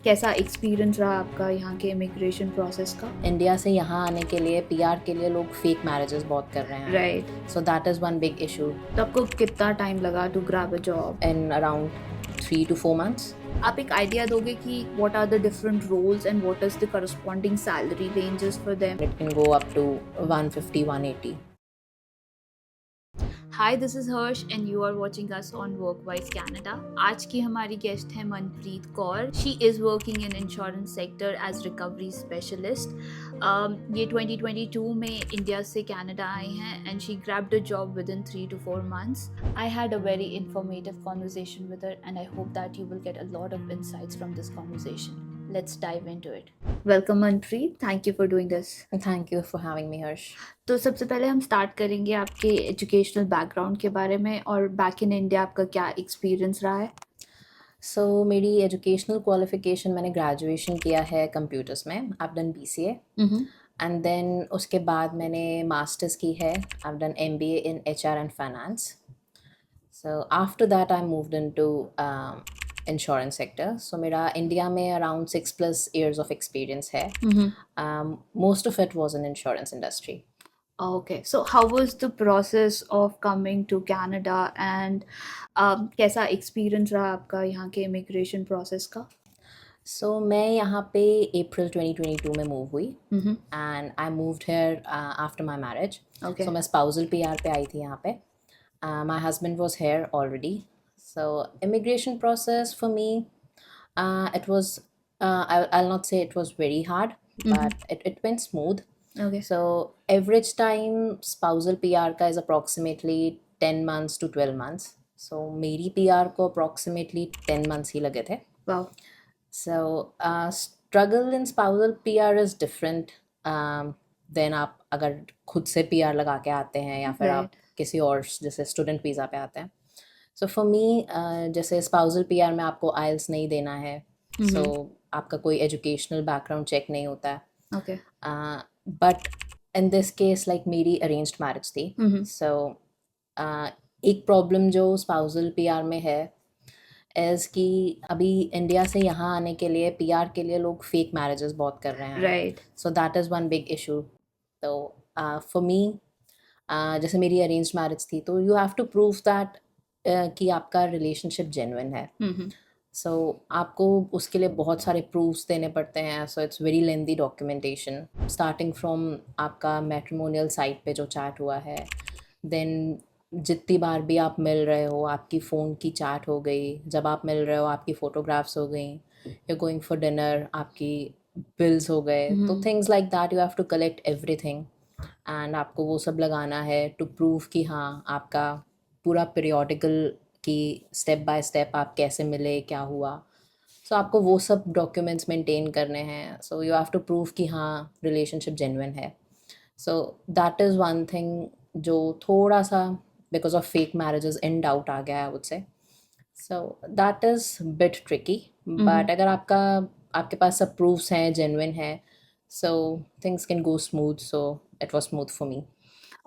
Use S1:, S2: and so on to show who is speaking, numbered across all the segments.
S1: कैसा एक्सपीरियंस रहा आपका यहाँ के इमिग्रेशन प्रोसेस का?
S2: इंडिया से यहाँ आने के लिए पीआर के लिए लोग फेक मैरिजेस बहुत कर रहे हैं
S1: right.
S2: So that is one big issue
S1: तो आपको कितना टाइम लगा to grab a job?
S2: In around 3 to 4 months.
S1: आप एक आइडिया दोगे कि what are the different roles and what is the corresponding salary ranges for them?
S2: It can go up to 150, 180.
S1: Hi, this is Harsh and you are watching us on Workwise Canada. आज की हमारी guest है Manpreet Kaur. She is working in insurance sector as recovery specialist. ये 2022 में India से Canada आई हैं and she grabbed a job within 3 to 4 months. I had a very informative conversation with her and I hope that you will get a lot of insights from this conversation. Let's dive into it. Welcome Manpreet, thank you for doing this.
S2: Thank you for having me, Harsh.
S1: तो सबसे पहले हम start करेंगे आपके educational background के बारे में और बैक इन इंडिया आपका क्या एक्सपीरियंस रहा है?
S2: So मेरी एजुकेशनल क्वालिफिकेशन मैंने ग्रेजुएशन किया है कंप्यूटर्स में. I've done BCA. And then उसके बाद मैंने मास्टर्स की है. I've done MBA in HR and Finance. So after that I moved into insurance sector. So मेरा इंडिया में अराउंड 6+ years ऑफ एक्सपीरियंस है. Most of it was in insurance industry.
S1: Okay, so how was the process of coming to Canada and कैसा experience रहा आपका यहाँ के immigration process का?
S2: सो मैं यहाँ पे अप्रैल 2022 में मूव हुई and I moved here after my marriage.
S1: Okay.
S2: So मैं स्पाउसल पीआर पे आई थी यहाँ पे. My husband was here already. So immigration process for me, it was, I'll not say it was very hard, but it went smooth.
S1: Okay.
S2: So average time spousal PR का is approximately 10 months to 12 months. So मेरी PR को approximately 10 months ही लगे थे.
S1: Wow.
S2: So struggle in spousal PR is different than आप अगर खुद से PR लगा के आते हैं या फिर आप किसी और जैसे स्टूडेंट वीज़ा पे आते हैं. सो फॉर मी जैसे स्पाउसल पीआर में आपको आइल्स नहीं देना है. सो आपका कोई एजुकेशनल बैकग्राउंड चेक नहीं होता है.
S1: Okay.
S2: But in this case like मेरी अरेंज्ड मैरिज थी. सो एक प्रॉब्लम जो स्पाउसल पीआर में है इज़ कि अभी इंडिया से यहाँ आने के लिए पीआर के लिए लोग फेक मैरिजेस बहुत कर रहे हैं.
S1: Right.
S2: So that is one big issue. तो फॉर मी जैसे मेरी अरेंज्ड मैरिज थी तो you have to prove that कि आपका रिलेशनशिप जेन्युइन है. सो आपको उसके लिए बहुत सारे प्रूफ्स देने पड़ते हैं. So it's very lengthy documentation starting from आपका मैट्रिमोनियल साइट पे जो चैट हुआ है, देन जितनी बार भी आप मिल रहे हो आपकी फ़ोन की चैट हो गई, जब आप मिल रहे हो आपकी फ़ोटोग्राफ्स हो गई, यू गोइंग फॉर डिनर आपकी बिल्स हो गए. तो things like that you have to collect everything and आपको वो सब लगाना है टू प्रूव कि हाँ आपका पूरा पीरियोडिकल कि स्टेप बाय स्टेप आप कैसे मिले क्या हुआ. सो आपको वो सब डॉक्यूमेंट्स मेंटेन करने हैं. So you have to prove कि हाँ रिलेशनशिप जेन्युइन है. So that is one thing जो थोड़ा सा because of fake marriages in doubt आ गया है would say. So that is bit tricky. But अगर आपके पास सब प्रूफ्स हैं जेन्युइन है so things can go smooth. So it was smooth for me.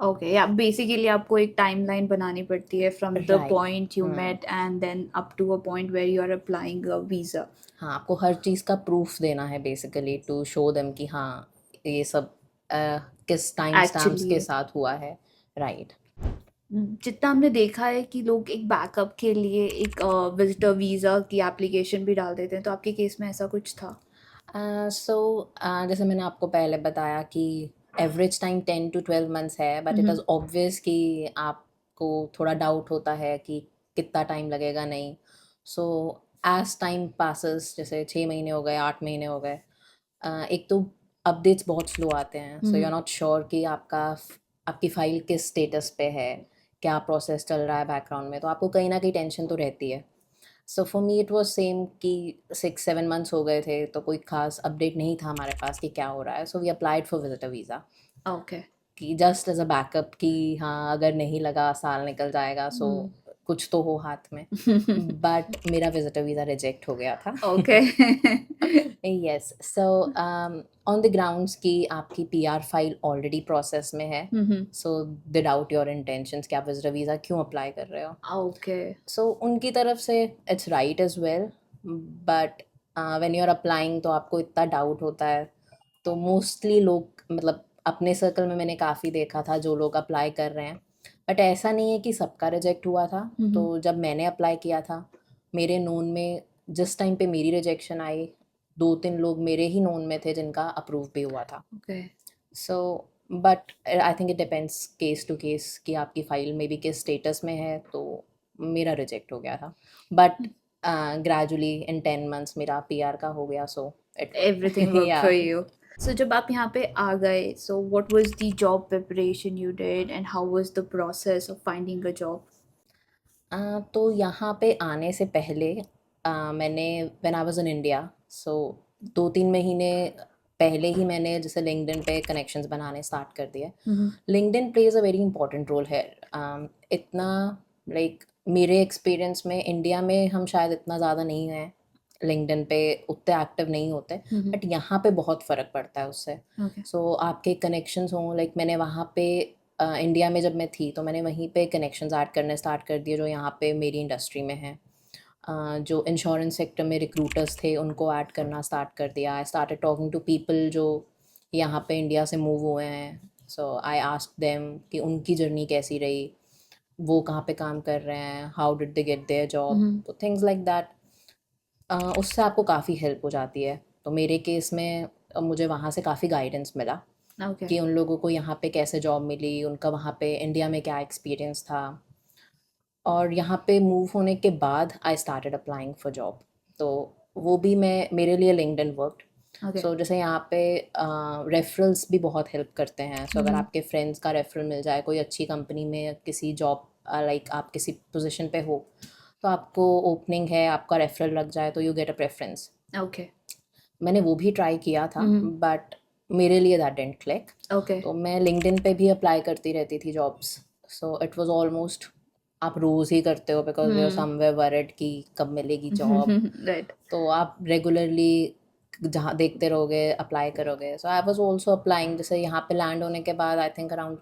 S1: Okay, yeah basically आपको एक टाइमलाइन बनानी पड़ती है from the
S2: Right.
S1: Point you met and then up to a point where you are applying a visa.
S2: हाँ आपको हर चीज़ का proof देना है बेसिकली टू शो देम कि हाँ ये सब किस टाइम स्टैम्प्स के साथ हुआ है. राइट.
S1: जितना हमने देखा है कि लोग एक बैकअप के लिए एक विजिटर वीज़ा की एप्लीकेशन भी डाल देते हैं, तो आपके केस में ऐसा कुछ था?
S2: सो जैसे मैंने आपको पहले बताया कि एवरेज टाइम 10 to 12 months है. बट इट इज़ ऑब्वियस कि आपको थोड़ा डाउट होता है कि कितना टाइम लगेगा नहीं. सो एज टाइम पासेस जैसे 6 महीने हो गए 8 महीने हो गए, एक तो अपडेट्स बहुत स्लो आते हैं. So you are not sure कि आपकी फ़ाइल किस स्टेटस पे है, क्या प्रोसेस चल रहा है बैकग्राउंड में. तो आपको कहीं ना कहीं टेंशन तो रहती है. So for me it was same कि 6-7 months हो गए थे तो कोई खास अपडेट नहीं था हमारे पास कि क्या हो रहा है. So we applied for visitor visa
S1: okay.
S2: कि जस्ट एज अ बैकअप कि हाँ अगर नहीं लगा साल निकल जाएगा सो कुछ तो हो हाथ में. बट मेरा विजिटर वीज़ा रिजेक्ट हो गया था.
S1: Okay.
S2: Yes. So on the grounds कि आपकी पीआर फाइल ऑलरेडी प्रोसेस में है. सो दे डाउट योर इंटेंशंस कि आप विजिटर वीज़ा क्यों अप्लाई कर रहे हो.
S1: ओके.
S2: सो उनकी तरफ से it's right as well. But when you are applying तो आपको इतना डाउट होता है, तो मोस्टली लोग मतलब अपने सर्कल में मैंने काफ़ी देखा था जो लोग अप्लाई कर रहे हैं, बट ऐसा नहीं है कि सबका रिजेक्ट हुआ था। तो जब मैंने अप्लाई किया था, मेरे नोन में जिस टाइम पे मेरी रिजेक्शन आई, 2-3 लोग मेरे ही नोन में थे जिनका अप्रूव भी हुआ था।
S1: Okay.
S2: So but I think it depends case to case कि आपकी फाइल में भी किस स्टेटस में है, तो मेरा रिजेक्ट हो गया था, बट ग्रेजुअली इन 10 months मेरा पीआर का हो गया, सो इट
S1: Everything worked
S2: या
S1: for you. So जब आप यहाँ पे आ गए, so what was the job preparation you did and how was the process of finding a job?
S2: तो यहाँ पे आने से पहले मैंने when I was in India, so 2-3 महीने पहले ही मैंने जैसे लिंक्डइन पे कनेक्शंस बनाने स्टार्ट कर दिए। LinkedIn plays a very important role है। इतना लाइक मेरे एक्सपीरियंस में इंडिया में हम शायद इतना ज़्यादा नहीं है, लिंक्डइन पे उतने एक्टिव नहीं होते, बट यहाँ पे बहुत फ़र्क पड़ता है उससे।
S1: Okay.
S2: सो आपके कनेक्शंस हों, लाइक मैंने वहाँ पे इंडिया में जब मैं थी तो मैंने वहीं पे कनेक्शंस ऐड करने स्टार्ट कर दिए जो यहाँ पे मेरी इंडस्ट्री में हैं। जो इंश्योरेंस सेक्टर में रिक्रूटर्स थे उनको ऐड करना स्टार्ट कर दिया। I started talking to people जो यहाँ पे इंडिया से मूव हुए हैं। सो आई आस्क्ड देम कि उनकी जर्नी कैसी रही, वो कहाँ पे काम कर रहे हैं, how did they get their job, तो थिंग्स लाइक दैट। उससे आपको काफ़ी हेल्प हो जाती है। तो मेरे केस में मुझे वहाँ से काफ़ी गाइडेंस मिला
S1: Okay.
S2: कि उन लोगों को यहाँ पे कैसे जॉब मिली, उनका वहाँ पे इंडिया में क्या एक्सपीरियंस था। और यहाँ पे मूव होने के बाद I started applying for job, तो वो भी मैं मेरे लिए लिंक्डइन वर्कड।
S1: Okay.
S2: सो जैसे यहाँ पे रेफरल्स भी बहुत हेल्प करते हैं। सो अगर आपके फ्रेंड्स का रेफरल मिल जाए कोई अच्छी कंपनी में, किसी जॉब लाइक आप किसी पोजीशन पे हो, तो आपको ओपनिंग है, आपका रेफरल लग जाए तो you get a preference.
S1: Okay.
S2: मैंने वो भी ट्राई किया था, बट मेरे लिए दैट डिडंट क्लिक।
S1: Okay.
S2: तो मैं लिंक्डइन पे भी अप्लाई करती रहती थी jobs. So it was almost आप रोज़ ही करते हो because you are somewhere worried कि कब मिलेगी जॉब।
S1: Right.
S2: तो आप रेगुलरली जहाँ देखते रहोगे, अप्लाई करोगे। सो आई वाज आल्सो अप्लाइंग। जैसे यहाँ पे लैंड होने के बाद I think around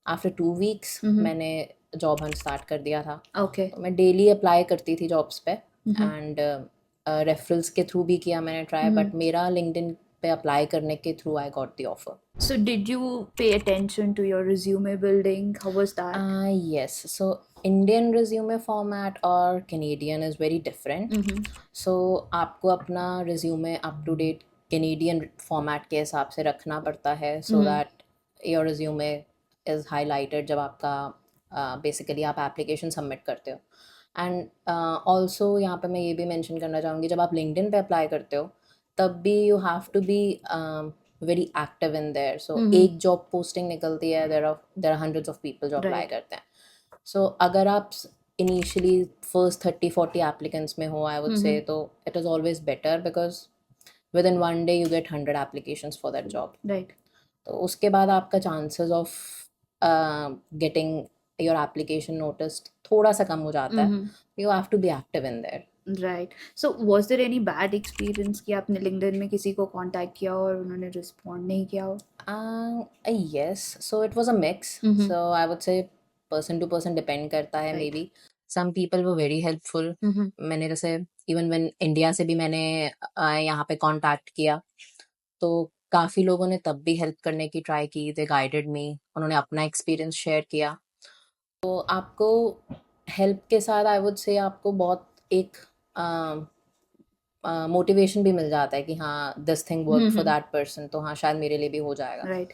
S2: after 2 weeks मैंने जॉब हंट स्टार्ट कर दिया था।
S1: Okay.
S2: तो मैं डेली अप्लाई करती थी जॉब्स पे, एंड रेफरल्स के थ्रू भी किया मैंने ट्राई, बट मेरा लिंक्डइन पे अप्लाई करने के through I got the offer.
S1: So did you pay attention to your resume building? How was that?
S2: Yes, so Indian resume format और Canadian is very different. So आपको अपना resume up to date Canadian format के हिसाब से रखना पड़ता है, so that your resume is highlighted जब आपका basically आप application submit करते हो। एंड ऑल्सो यहाँ पे मैं ये भी मेंशन करना चाहूँगी, जब आप लिंक्डइन पे अप्लाई करते हो तब भी you have to be very active in there. So एक जॉब पोस्टिंग निकलती है, there are hundreds of people जो अप्लाई
S1: Right.
S2: करते हैं। सो अगर आप इनिशियली फर्स्ट 30-40 एप्लीकेंट्स में हो, आई वुड से, तो it is always better because within 1 day you get 100 applications for that job.
S1: Right.
S2: तो उसके बाद आपका chances of getting your application noticed थोड़ा सा कम हो जाता है। You have to be active in there.
S1: Right. So was there any bad experience कि आपने LinkedIn में किसी को contact किया और उन्होंने respond नहीं किया हो?
S2: Yes, so it was a mix. So I would say person to person depend करता है,
S1: Right.
S2: maybe. Some people were very helpful. मैंने जैसे even when इंडिया से भी मैंने यहाँ पे कांटेक्ट किया, तो काफ़ी लोगों ने तब भी हेल्प करने की ट्राई की। दे गाइडेड मी, उन्होंने अपना एक्सपीरियंस शेयर किया। तो आपको हेल्प के साथ आई वुड से आपको बहुत एक मोटिवेशन भी मिल जाता है कि हाँ this thing work for that person, तो हाँ शायद मेरे लिए भी हो जाएगा।
S1: Right.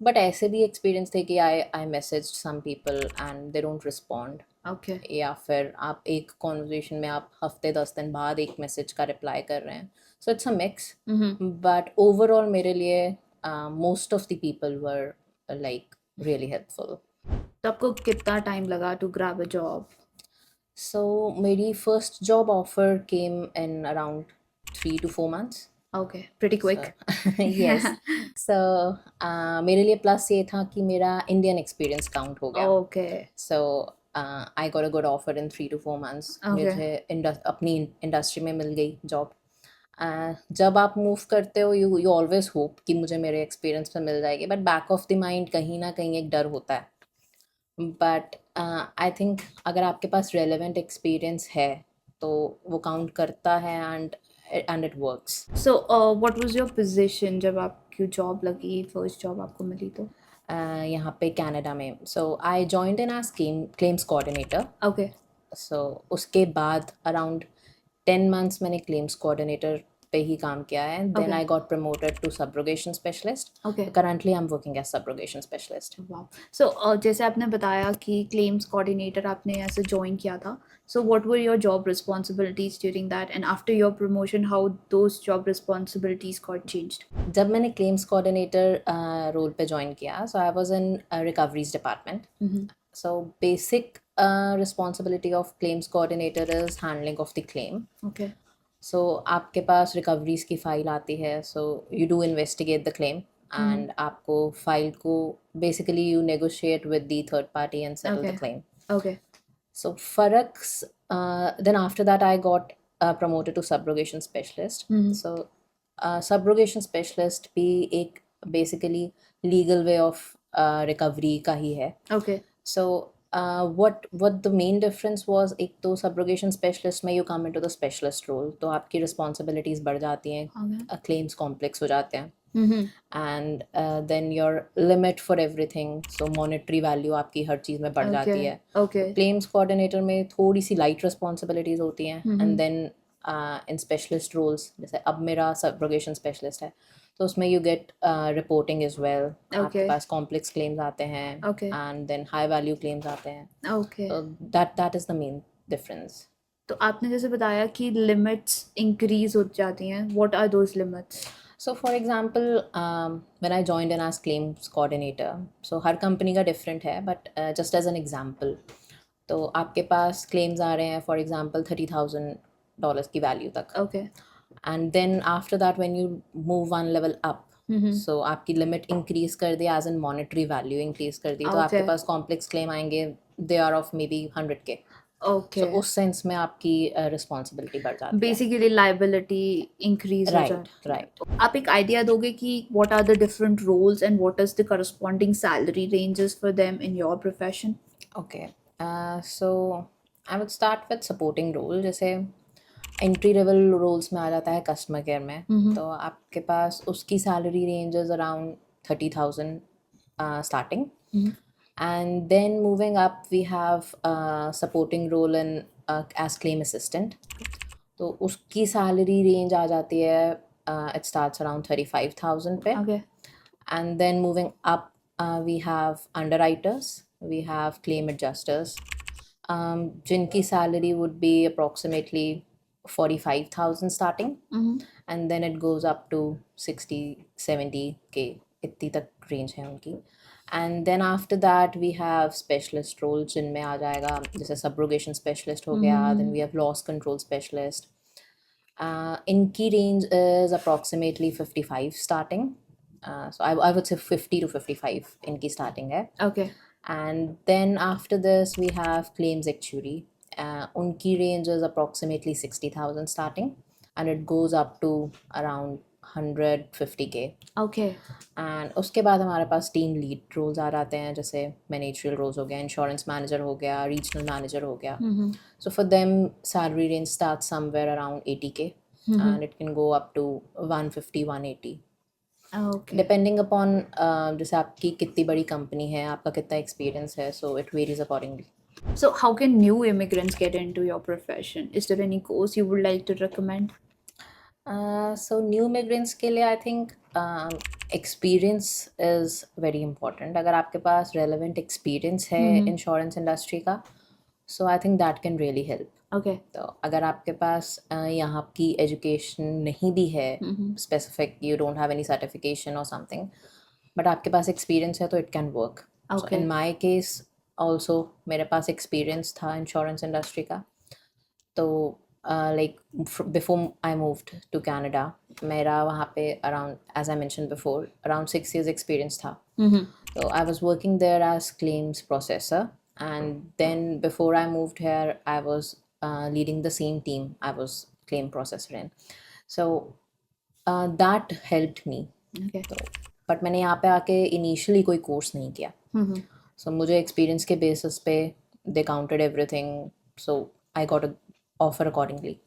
S2: बट ऐसे भी एक्सपीरियंस थे कि I message some people and they don't respond,
S1: Okay.
S2: या फिर आप एक कॉन्वर्जेशन में आप हफ्ते 10 दिन बाद एक मैसेज का रिप्लाई कर रहे हैं। So it's a mix, but overall मेरे लिए most of the people were like really helpful.
S1: तो आपको कितना टाइम लगा to grab a job?
S2: So मेरी first job offer came in around 3 to 4 months.
S1: Okay. Pretty quick.
S2: Yes. So मेरे लिए plus ये था कि मेरा इंडियन एक्सपीरियंस काउंट हो गया।
S1: Okay.
S2: So I got a good offer in 3 to 4 months।
S1: Okay.
S2: मुझे अपनी इंडस्ट्री में मिल गई जॉब। जब आप मूव करते हो यू ऑलवेज होप कि मुझे मेरे एक्सपीरियंस पे मिल जाएगी, but back of the mind कहीं ना कहीं एक डर होता है। बट आई थिंक अगर आपके पास रेलेवेंट एक्सपीरियंस है तो वो काउंट करता है, and and it works.
S1: So what was your position जब आपकी जॉब लगी, फर्स्ट जॉब आपको मिली तो?
S2: यहाँ पे कनाडा में, so I joined in as claims coordinator.
S1: Okay.
S2: So उसके बाद around 10 months मैंने claims coordinator पे ही काम किया है, and then
S1: Okay.
S2: I got promoted to subrogation specialist.
S1: Okay.
S2: Currently I'm working as subrogation specialist.
S1: Wow. So जैसे आपने बताया कि claims coordinator आपने ऐसे join किया था, so what were your job responsibilities during that, and after your promotion how those job responsibilities got changed?
S2: जब मैंने claims coordinator role पे join किया, so I was in recoveries department. So basic responsibility of claims coordinator is handling of the claim.
S1: Okay.
S2: So आपके पास recoveries की file आती है, so you do investigate the claim and आपको file को basically you negotiate with the third party and settle the
S1: Okay.
S2: claim.
S1: Okay.
S2: So फर्क then after that I got promoted to subrogation specialist. So subrogation specialist भी एक basically legal way of recovery का ही है.
S1: Okay.
S2: So what the main difference was, एक तो subrogation specialist में you come into the specialist role, तो आपकी responsibilities बढ़ जाती हैं,
S1: Okay.
S2: claims complex हो जाते हैं,
S1: Mm-hmm.
S2: and then your limit for everything, so monetary value आपकी हर चीज़ में बढ़ जाती है.
S1: Okay.
S2: claims coordinator में थोड़ी सी light responsibilities होती हैं, and then in specialist roles, जैसे अब मेरा subrogation specialist है, तो उसमें you get reporting as well. आपके
S1: Okay.
S2: पास complex claims आते हैं,
S1: Okay.
S2: and then high value claims आते हैं.
S1: Okay.
S2: So that is the main difference.
S1: तो आपने जैसे बताया कि लिमिट्स इंक्रीज हो जाती हैं, what are those limits?
S2: So for example, when I joined in as claims coordinator, so her company का different है, but just as an example, तो आपके पास claims आ रहे हैं for example $30,000 की value तक,
S1: okay.
S2: and then after that when you move one level up, so आपकी limit increase कर दी, as in monetary value increase कर दी, तो आपके
S1: Okay.
S2: पास complex claim आएंगे, they are of maybe 100K.
S1: Okay.
S2: So उस sense में आपकी responsibility बढ़ जाती है.
S1: बेसिकली लायबिलिटी इंक्रीज हो
S2: Right,
S1: जाती है.
S2: right.
S1: आप एक आइडिया दोगे कि what are the different roles and what is the corresponding salary ranges for them in your profession?
S2: Okay. So I would start with supporting role. जैसे entry level roles में आ जाता है कस्टमर केयर में, तो आपके पास उसकी salary ranges around 30,000 starting. And then moving up we have supporting role in as claim assistant. तो उसकी सैलरी रेंज आ जाती है, it starts around 35,000 पे.
S1: Okay.
S2: And then moving up, we have underwriters, we have claim adjusters, जिनकी salary would be approximately 45,000 starting, and then it goes up to 60-70K, इतनी तक range है उनकी. And then after that we have specialist roles, जिनमें आ जाएगा जैसे subrogation specialist हो गया, then we have loss control specialist. इनकी range is approximately 55 starting. So I would say 50 to 55 इनकी starting है.
S1: Okay.
S2: And then after this we have claims actuary. उनकी range is approximately 60,000 starting, and it goes up to around 150K.
S1: Okay.
S2: And उसके बाद हमारे पास team lead roles आ जाते हैं, जैसे managerial roles हो गया, इंश्योरेंस मैनेजर हो गया, रीजनल मैनेजर हो गया. So for them salary range starts somewhere around 80K, and it can go up to 150-180.
S1: Okay.
S2: Depending upon जैसे आपकी कितनी बड़ी कंपनी है, आपका कितना एक्सपीरियंस है, so it varies accordingly.
S1: So how can new immigrants get into your profession? Is there any course you would like to recommend?
S2: So new immigrants के लिए I think experience is very important. अगर आपके पास relevant experience है insurance industry का, so I think that can really help.
S1: Okay.
S2: तो अगर आपके पास यहाँ की एजुकेशन नहीं भी है specific, you don't have any certification और समथिंग, बट आपके पास एक्सपीरियंस है, तो it can work.
S1: Okay.
S2: In my case also मेरे पास एक्सपीरियंस था इंश्योरेंस इंडस्ट्री का, तो like before I moved to Canada मेरा वहाँ पे around, as I mention before, around 6 years experience था. So I was working there as claims processor, and then before I moved here I was leading the same team I was claim processor in. So that helped me.
S1: Okay.
S2: तो but मैंने यहाँ पे आके initially कोई course नहीं किया, so मुझे experience के बेसिस पे they counted everything, so I got a offer accordingly.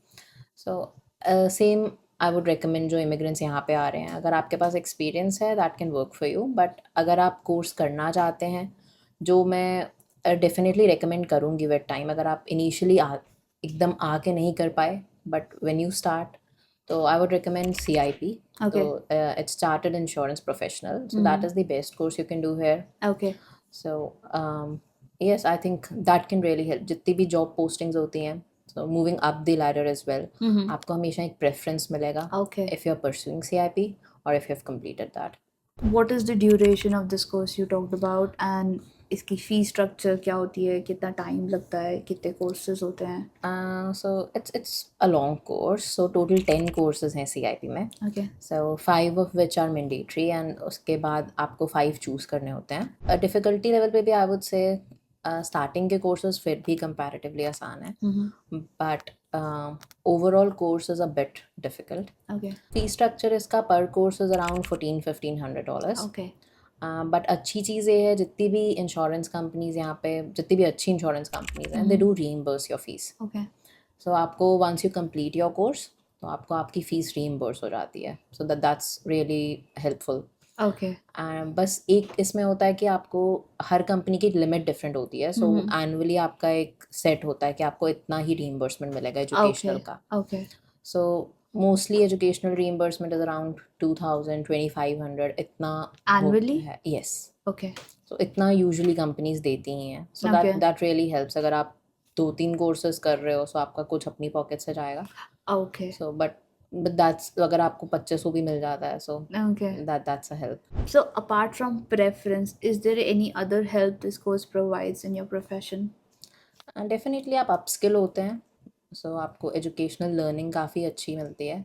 S2: So same I would recommend जो इमिग्रेंट्स यहाँ पे आ रहे हैं, अगर आपके पास एक्सपीरियंस है that can work for you, but अगर आप कोर्स करना चाहते हैं, जो मैं डेफिनेटली रिकमेंड करूँगी विद टाइम, अगर आप इनिशियली एकदम आके नहीं कर पाए बट व्हेन यू स्टार्ट, तो I would recommend CIP.
S1: Okay.
S2: So it's Chartered Insurance Professional, so that is the best course you can do here.
S1: Okay.
S2: So yes, I think that can really help. जितनी भी job postings होती हैं, so moving up the ladder as well, आपको हमेशा एक preference मिलेगा
S1: Okay.
S2: if you're pursuing CIP or if you've completed that.
S1: What is the duration of this course you talked about, and इसकी fee structure क्या होती है, कितना time लगता है, कितने कोर्सेज होते हैं?
S2: So it's a long course. So total 10 courses हैं CIP में.
S1: Okay.
S2: So 5 of which are mandatory and उसके बाद आपको 5 choose करने होते हैं. Difficulty level पे भी I would say starting के courses फिर भी comparatively आसान है. But overall course is a bit difficult.
S1: Okay.
S2: Fee structure इसका per course is around $1,400-$1,500.
S1: Okay.
S2: But अच्छी चीज़ ये है, जितनी भी इंश्योरेंस कंपनीज यहाँ पे, जितनी भी अच्छी इंश्योरेंस कंपनीज हैं, they do reimburse your fees.
S1: Okay.
S2: So आपको once you complete your course, तो आपको आपकी फ़ीस रीइम्बर्स हो जाती है. So that's really helpful.
S1: Okay.
S2: बस एक इसमें होता है कि आपको हर कंपनी की लिमिट डिफरेंट होती है. सो एनुअली आपका एक सेट होता है कि आपको इतना ही रीइम्बर्समेंट मिलेगा एजुकेशनल का.
S1: Okay.
S2: So mostly educational reimbursement is around 2,000 2,500 इतना
S1: Annually?
S2: है. यस.
S1: Okay.
S2: सो इतना यूजुअली कंपनीज देती ही हैं. सो
S1: Okay.
S2: That really helps. अगर आप 2-3 कोर्सेज कर रहे हो, सो आपका कुछ अपनी पॉकेट से जाएगा.
S1: Okay.
S2: सो बट दैट्स, अगर आपको 2500 भी मिल जाता है, सो
S1: Okay.
S2: That's a help.
S1: So apart from preference, is there any other help this course provides in your profession?
S2: Definitely आप अपस्किल होते हैं. सो आपको एजुकेशनल लर्निंग काफ़ी अच्छी मिलती है.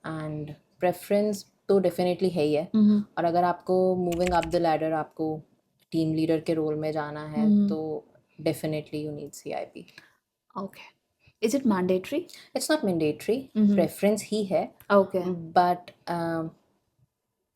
S2: एंड प्रेफरेंस तो डेफिनेटली है ही है. और अगर आपको मूविंग अप द लैडर, आपको टीम लीडर के रोल में जाना है, तो definitely you need CIP.
S1: Okay. Is it mandatory?
S2: It's not mandatory, preference ही है.
S1: Okay.
S2: बट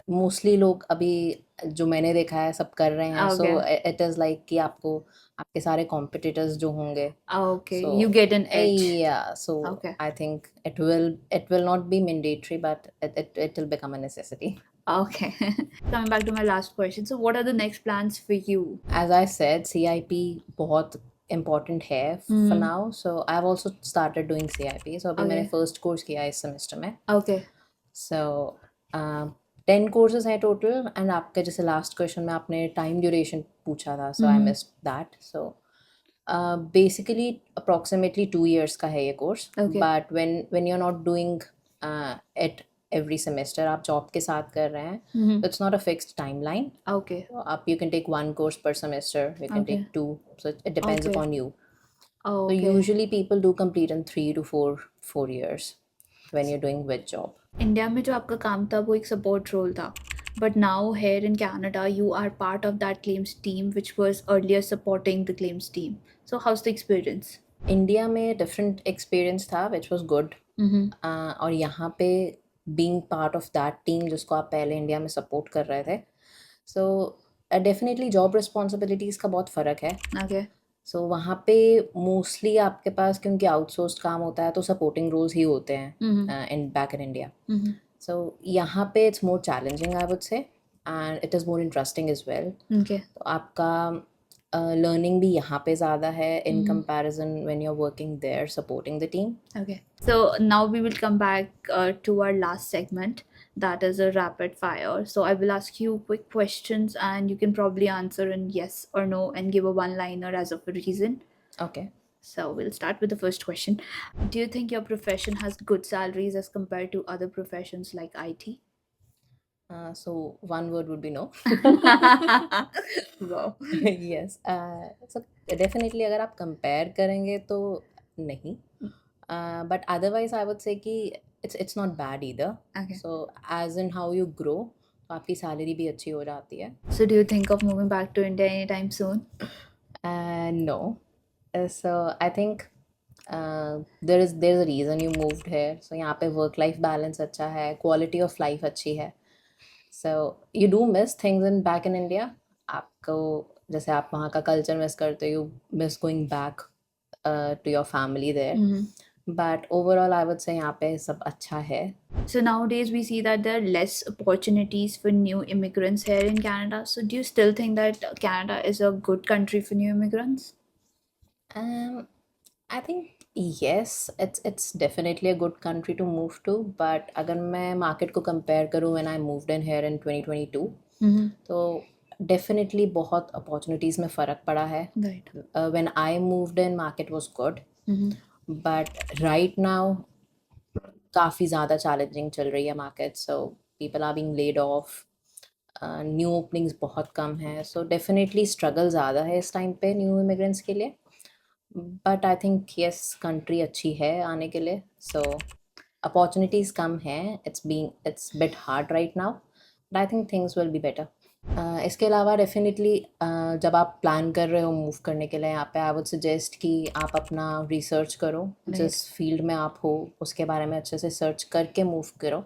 S2: मोस्टली लोग अभी जो मैंने देखा है सब कर रहे हैं. सो इट इज़ लाइक कि आपको आपके सारे कॉम्पिटिटर्स जो होंगे,
S1: Okay.
S2: So,
S1: You get an edge.
S2: yeah, so
S1: Okay.
S2: I think it will not be mandatory, but it will become a necessity.
S1: Okay. Coming back to my last question. So what are the next plans for you?
S2: As I said, CIP बहुत important है for now. So I've also started doing CIP. So अभी मैंने
S1: Okay.
S2: first course किया इस semester में.
S1: Okay.
S2: So 10 courses हैं total. And आपके जैसे last question में आपने time duration पूछा था, so I missed that. So basically approximately 2 years का है ये course.
S1: Okay.
S2: But when you're not doing it every semester, आप job के साथ कर रहे हैं, so it's not a fixed timeline.
S1: Okay.
S2: So you can take 1 course per semester, you can
S1: Okay.
S2: take 2, so it depends
S1: Okay.
S2: upon you.
S1: Oh,
S2: So
S1: okay.
S2: usually people do complete in 3 to 4 years when you're doing with job.
S1: India में जो आपका काम था वो एक support role था, but now here in Canada you are part of that claims team which was earlier supporting the claims team. So how's the experience?
S2: India में different experience था विच वॉज गुड. और यहाँ पे being part of that team जिसको आप पहले India में support कर रहे थे, सो डेफिनेटली जॉब रिस्पॉन्सिबिलिटीज़ का बहुत फ़र्क है.
S1: ओके.
S2: सो वहाँ पे मोस्टली आपके पास, क्योंकि आउटसोर्स्ड काम होता है, तो सपोर्टिंग रोल्स ही होते हैं in back in India. So यहाँ पे it's more challenging I would say, and it is more interesting as well.
S1: Okay.
S2: तो आपका लर्निंग भी यहाँ पे ज़्यादा है in comparison when you are working there supporting the team.
S1: Okay. So now we will come back to our last segment, that is a rapid fire. So I will ask you quick questions and you can probably answer in yes or no and give a one-liner as of a reason.
S2: Okay.
S1: So we'll start with the first question. Do you think your profession has good salaries as compared to other professions like IT?
S2: So one word would be no.
S1: Wow.
S2: Yes. So definitely अगर आप compare करेंगे तो नहीं. But otherwise I would say कि it's not bad either.
S1: Okay.
S2: So as in how you grow, तो आपकी salary भी अच्छी हो जाती है.
S1: So do you think of moving back to India anytime soon?
S2: No. So I think there's a reason you moved here. So यहाँ पे work life balance अच्छा है, quality of life अच्छी है. So you do miss things in back in India. आपको जैसे आप वहाँ का culture miss करते हो, you miss going back to your family there. But overall I would से यहाँ पे सब अच्छा है.
S1: So nowadays we see that there are less opportunities for new immigrants here in Canada. So do you still think that Canada is a good country for new immigrants?
S2: Um, I think yes, it's definitely a good country to move to. But अगर मैं market को compare करूँ when I moved in here in 2022,
S1: Mm-hmm.
S2: तो definitely बहुत opportunities में फ़र्क पड़ा है.
S1: Right.
S2: When I moved in, market was good,
S1: Mm-hmm.
S2: but right now काफ़ी ज़्यादा challenging चल रही है market. So people are being laid off. New openings बहुत कम है. सो डेफिनेटली स्ट्रगल ज़्यादा है इस टाइम पे न्यू इमिग्रेंट्स के लिए. But I think yes country अच्छी है आने के लिए. सो अपॉर्चुनिटीज़ कम हैं. It's bit hard right now, but I think things will be better. इसके अलावा डेफिनेटली जब आप प्लान कर रहे हो मूव करने के लिए यहाँ पे, आई वुड सजेस्ट कि आप अपना रिसर्च करो. जिस फील्ड में आप हो उसके बारे में अच्छे से सर्च करके मूव करो,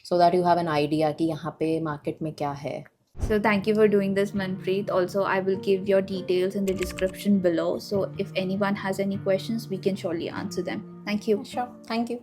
S2: so that you have an idea कि यहाँ पे market में क्या है.
S1: So thank you for doing this, Manpreet. Also, I will give your details in the description below. So if anyone has any questions, we can surely answer them. Thank you.
S2: Sure, thank you.